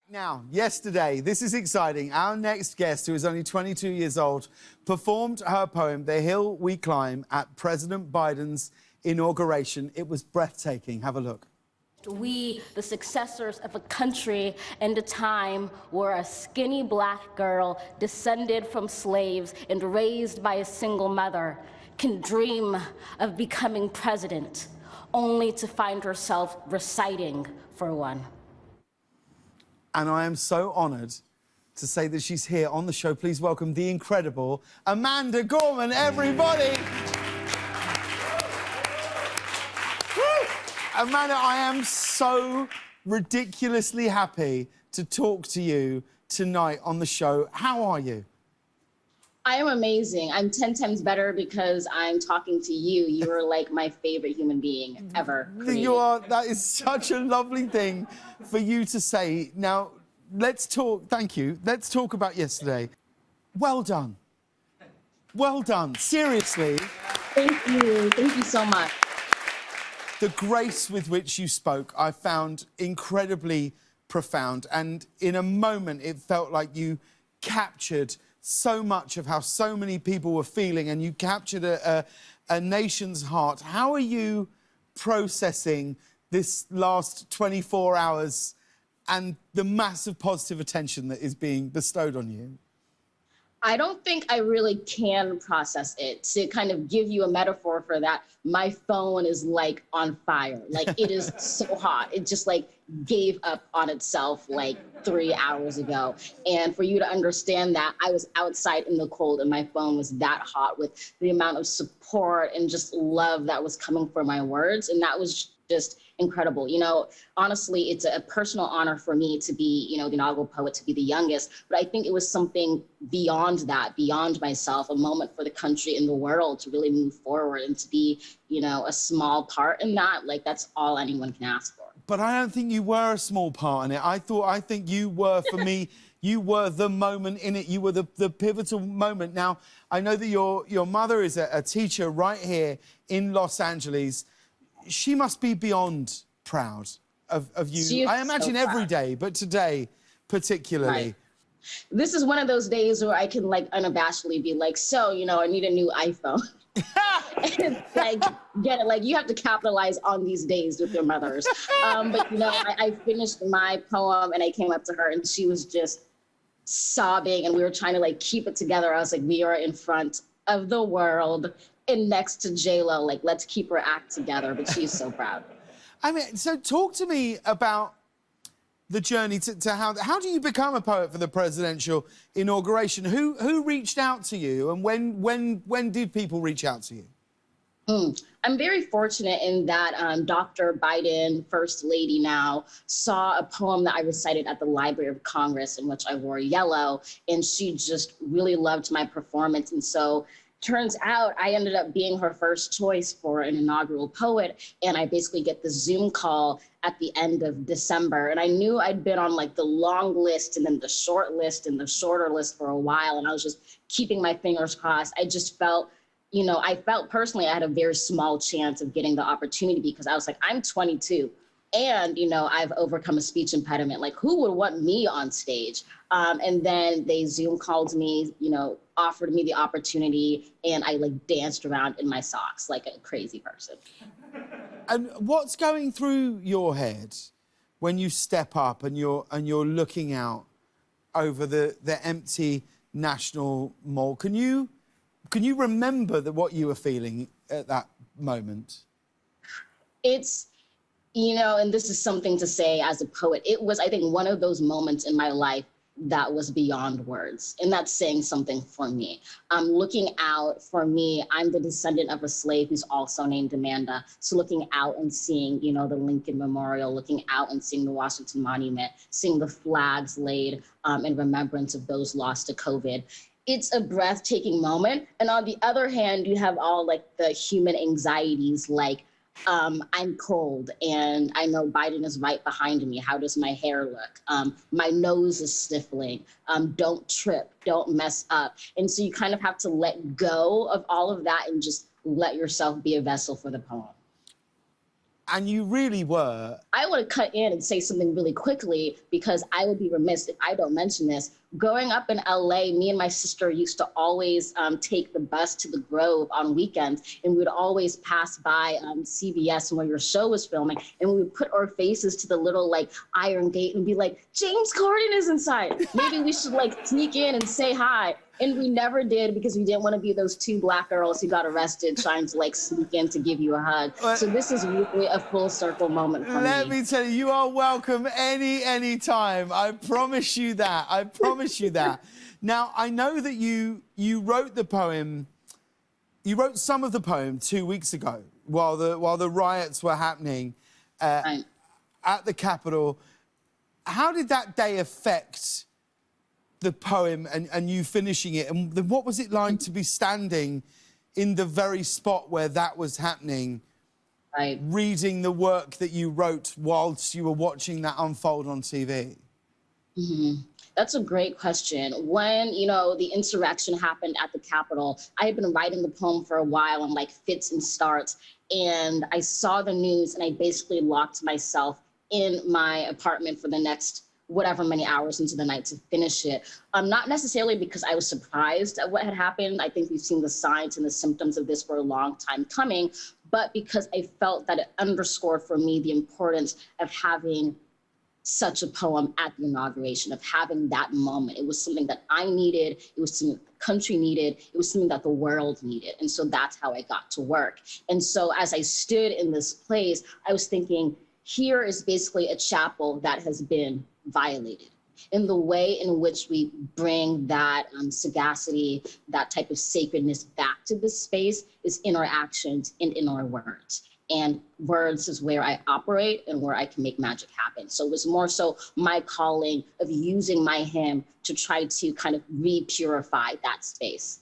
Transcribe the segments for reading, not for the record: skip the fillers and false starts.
Now, yesterday, this is exciting. Our next guest, who is only 22 years old, performed her poem, The Hill We Climb, at President Biden's inauguration. It was breathtaking. Have a look. We, the successors of a country and a time where a skinny black girl descended from slaves and raised by a single mother can dream of becoming president, only to find herself reciting for one. And I am so honoured to say that she's here on the show. Please welcome the incredible Amanda Gorman, everybody. Amanda, I am so ridiculously happy to talk to you tonight on the show. How are you? I am amazing. I'm 10 times better because I'm talking to you. You are like my favorite human being ever created. You are. That is such a lovely thing for you to say. Now, let's talk. Thank you. Let's talk about yesterday. Well done. Well done. Seriously. Thank you. Thank you so much. The grace with which you spoke, I found incredibly profound. And in a moment, it felt like you captured so much of how so many people were feeling, and you captured a nation's heart. How are you processing this last 24 hours and the massive positive attention that is being bestowed on you? I don't think I really can process it. To kind of give you a metaphor for that, my phone is like on fire. Like it is so hot. It just like gave up on itself like 3 hours ago. And for you to understand that, I was outside in the cold and my phone was that hot with the amount of support and just love that was coming from my words. And that was just incredible. You know, honestly, it's a personal honor for me to be, you know, the inaugural poet, to be the youngest. But I think it was something beyond that, beyond myself, a moment for the country and the world to really move forward and to be, you know, a small part in that. Like, that's all anyone can ask for. But I don't think you were a small part in it. I think you were, for me, you were the moment in it. You were the pivotal moment. Now, I know that your mother is a teacher right here in Los Angeles. She must be beyond proud of you. I imagine so every day, but today particularly. Right. This is one of those days where I can like unabashedly be like, so, you know, I need a new iPhone. And like, get it, like you have to capitalize on these days with your mothers. But you know, I finished my poem and I came up to her and she was just sobbing and we were trying to like keep it together. I was like, we are in front of the world and next to J-Lo, like, let's keep her act together, but she's so proud. I mean, so talk to me about the journey to how do you become a poet for the presidential inauguration? Who reached out to you, and when did people reach out to you? I'm very fortunate in that Dr. Biden, First Lady now, saw a poem that I recited at the Library of Congress in which I wore yellow, and she just really loved my performance, and so turns out I ended up being her first choice for an inaugural poet, and I basically get the Zoom call at the end of December. And I knew I'd been on like the long list and then the short list and the shorter list for a while, and I was just keeping my fingers crossed. I just felt, you know, I felt personally I had a very small chance of getting the opportunity because I was like, I'm 22. And, you know, I've overcome a speech impediment. Like, who would want me on stage? And then they Zoom called me, you know, offered me the opportunity, and I, like, danced around in my socks like a crazy person. And what's going through your head when you step up and you're looking out over the empty National Mall? Can you remember what you were feeling at that moment? It's, you know, and this is something to say as a poet, it was, I think, one of those moments in my life that was beyond words. And that's saying something for me. Looking out, for me, I'm the descendant of a slave who's also named Amanda. So looking out and seeing, you know, the Lincoln Memorial, looking out and seeing the Washington Monument, seeing the flags laid in remembrance of those lost to COVID. It's a breathtaking moment. And on the other hand, you have all like the human anxieties, like, I'm cold and I know Biden is right behind me. How does my hair look? My nose is sniffling. Don't trip, don't mess up. And so you kind of have to let go of all of that and just let yourself be a vessel for the poem. And you really were. I want to cut in and say something really quickly because I would be remiss if I don't mention this. Growing up in LA, me and my sister used to always take the bus to the Grove on weekends, and we would always pass by CBS where your show was filming, and we would put our faces to the little like iron gate and be like, James Corden is inside. Maybe we should like sneak in and say hi. And we never did because we didn't want to be those two black girls who got arrested trying to like sneak in to give you a hug. So this is really a full circle moment for me. Let me tell you, you are welcome any time. I promise you that. I promise you that. Now, I know that you wrote the poem, you wrote some of the poem 2 weeks ago while the riots were happening at the Capitol. How did that day affect the poem and you finishing it? And then what was it like to be standing in the very spot where that was happening, reading the work that you wrote whilst you were watching that unfold on TV? That's a great question. When, you know, the insurrection happened at the Capitol, I had been writing the poem for a while in like fits and starts, and I saw the news and I basically locked myself in my apartment for the next whatever many hours into the night to finish it. Not necessarily because I was surprised at what had happened. I think we've seen the signs and the symptoms of this for a long time coming, but because I felt that it underscored for me the importance of having such a poem at the inauguration, of having that moment. It was something that I needed. It was something the country needed. It was something that the world needed. And so that's how I got to work. And so as I stood in this place, I was thinking, here is basically a chapel that has been violated. In the way in which we bring that sagacity, that type of sacredness back to this space is in our actions and in our words. And words is where I operate and where I can make magic happen. So it was more so my calling of using my hymn to try to kind of re-purify that space.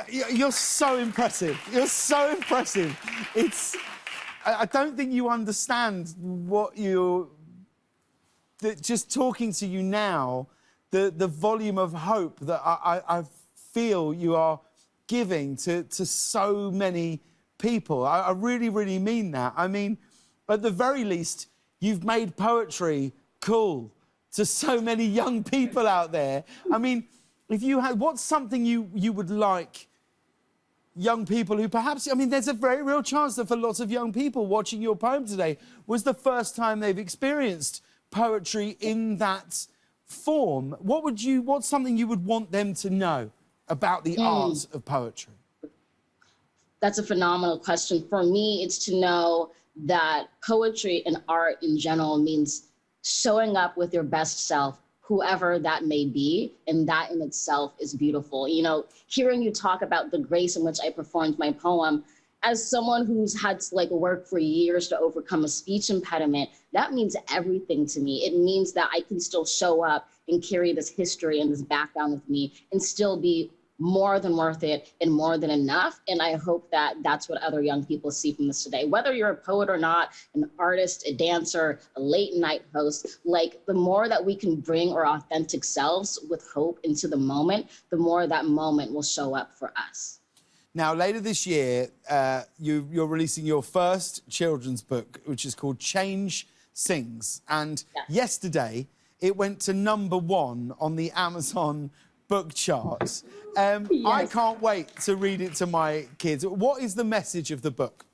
You're so impressive. You're so impressive. I don't think you understand what just talking to you now, the volume of hope that I feel you are giving to so many people. I really, really mean that. I mean, at the very least, you've made poetry cool to so many young people out there. I mean, if you had, what's something you would like young people who perhaps, I mean, there's a very real chance that for lots of young people watching your poem today was the first time they've experienced poetry in that form. What's something you would want them to know about the art of poetry? That's a phenomenal question. For me, it's to know that poetry and art in general means showing up with your best self, whoever that may be, and that in itself is beautiful. You know, hearing you talk about the grace in which I performed my poem, as someone who's had to like work for years to overcome a speech impediment, that means everything to me. It means that I can still show up and carry this history and this background with me and still be more than worth it and more than enough. And I hope that that's what other young people see from this today. Whether you're a poet or not, an artist, a dancer, a late night host, like the more that we can bring our authentic selves with hope into the moment, the more that moment will show up for us. Now, later this year, you're releasing your first children's book, which is called Change Sings. And yesterday, it went to #1 on the Amazon book charts. I can't wait to read it to my kids. What is the message of the book?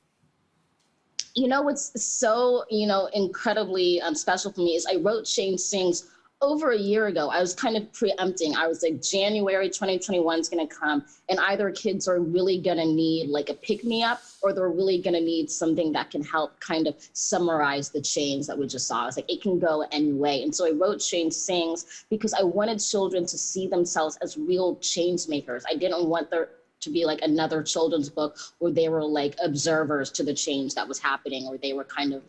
You know, what's so, incredibly special for me is I wrote Change Sings over a year ago. I was kind of preempting. I was like, January 2021 is going to come, and either kids are really going to need like a pick-me-up, or they're really going to need something that can help kind of summarize the change that we just saw. I was like, it can go any way. And so I wrote Change Sings because I wanted children to see themselves as real change makers. I didn't want there to be like another children's book where they were like observers to the change that was happening, or they were kind of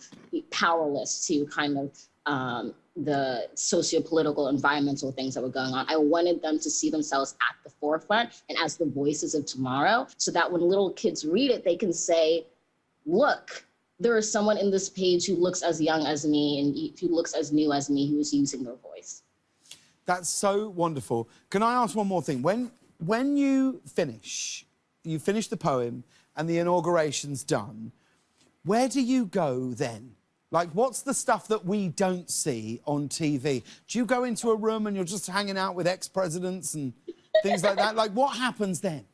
powerless to kind of the socio-political, environmental things that were going on. I wanted them to see themselves at the forefront and as the voices of tomorrow, so that when little kids read it, they can say, look, there is someone in this page who looks as young as me and who looks as new as me, who is using their voice. That's so wonderful. Can I ask one more thing? When you finish the poem and the inauguration's done, where do you go then? Like, what's the stuff that we don't see on TV? Do you go into a room and you're just hanging out with ex-presidents and things like that? Like, what happens then?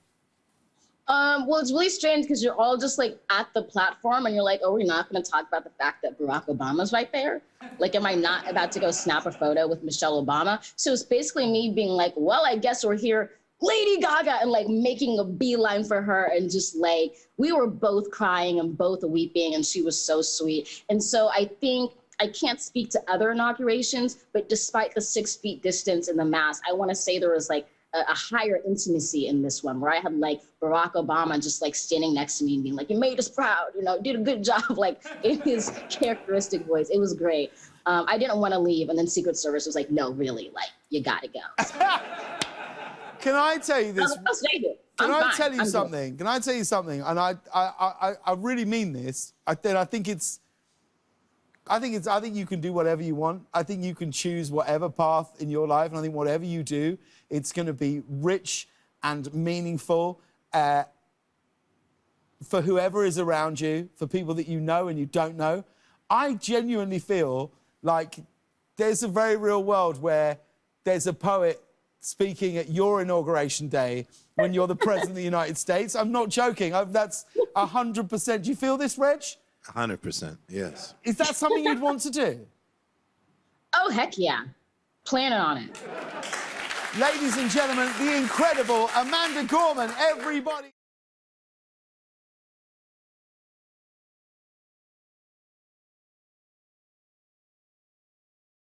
Well, it's really strange because you're all just like at the platform and you're like, oh, we're not going to talk about the fact that Barack Obama's right there. Like, am I not about to go snap a photo with Michelle Obama? So it's basically me being like, well, I guess we're here, Lady Gaga, and like making a beeline for her. And just like, we were both crying and both weeping, and she was so sweet. And so I think, I can't speak to other inaugurations, but despite the 6 feet distance in the mask, I want to say there was like a higher intimacy in this one, where I had like Barack Obama just like standing next to me and being like, you made us proud, you know, did a good job, like in his characteristic voice. It was great. I didn't want to leave, and then Secret Service was like, no, really, like, you gotta go. Can I tell you this? I'll stay there. Can I fine. tell you I'm something? good. Can I tell you something? And I really mean this. I think you can do whatever you want. I think you can choose whatever path in your life, and I think whatever you do, it's going to be rich and meaningful for whoever is around you, for people that you know and you don't know. I genuinely feel like there's a very real world where there's a poet speaking at your inauguration day when you're the President of the United States. I'm not joking. That's 100%. Do you feel this, Reg? 100%, yes. Is that something you'd want to do? Oh, heck yeah. Planning on it. Ladies and gentlemen, the incredible Amanda Gorman, everybody.